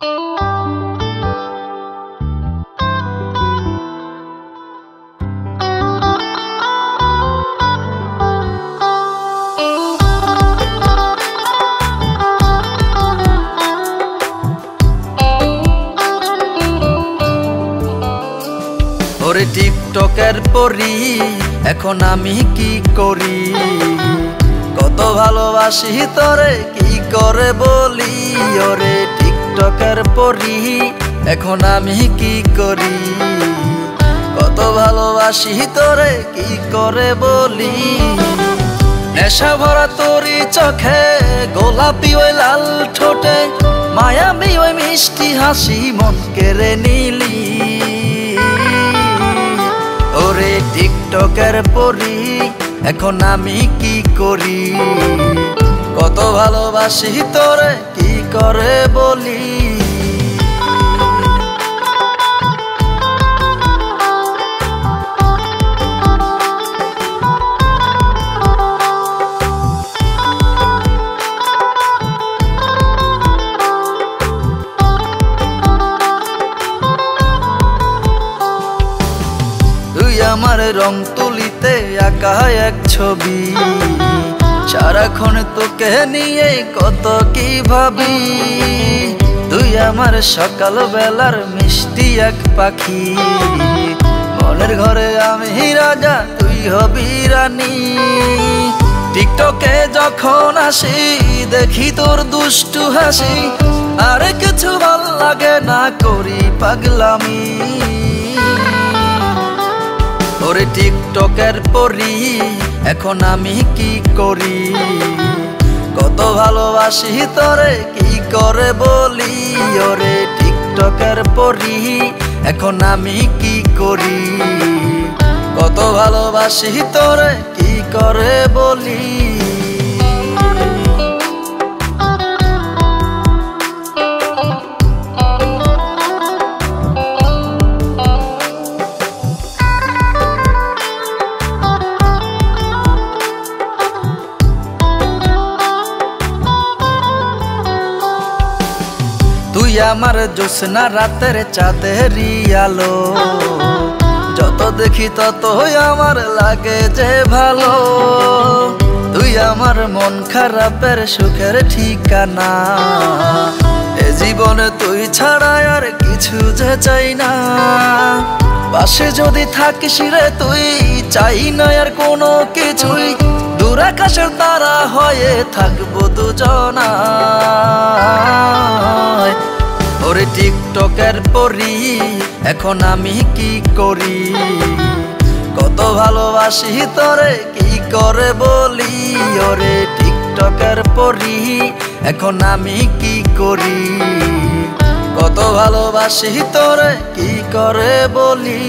ওরে টিকটকের পরি এখন আমি কি করি, কত ভালোবাসি তোরে কি করে বলি। ওরে টিকটকের পরি এখন আমি কি করি, কত ভালোবাসি তোরে কি করে বলি। নেশা ভরা তোরি চোখে, গোলাপি ওই লাল ঠোঁটে, মায়াবী ওই মিষ্টি হাসি মন কেড়ে নিলি। ওরে টিকটকের পরি এখন আমি কি করি, কত ভালোবাসি তোরে কি করে বলি। তুই আমার রং তুলিতে আঁকা এক ছবি, সারাক্ষণ তোকে নিয়ে কত কি ভাবি। তুই আমার সকাল বেলার মিষ্টি এক পাখি, মনের ঘরে আমি রাজা তুই হবি রানী। টিকটকে যখন আসি দেখি তোর দুষ্টু হাসি, আর কিছু ভাল লাগে না করি পাগলামি। ওরে টিকটকের পরি এখন আমি কি করি, কত ভালোবাসি তোরে কি করে বলি। ওরে টিকটকের পরি এখন আমি কি করি, কত ভালোবাসি তোরে কি করে বলি। তুই আমার জ্যোৎস্না রাতের চাঁদেরই আলো, যত দেখি তত আমার লাগে যে ভালো। তুই আমার মন খারাপের সুখের ঠিকানা, এ জীবনে তুই ছাড়া আর কিছু যে চাই না। পাশে যদি থাকিস রে তুই, চাই না আর কোনো কিছুই, দূর আকাশের তারা হয়ে থাকবো দুজনা। ওরে টিকটকের পরি এখন আমি কি করি, কত ভালোবাসি তোরে কি করে বলি। ওরে টিকটকের পরি এখন আমি কি করি, কত ভালোবাসি তোরে কি করে বলি।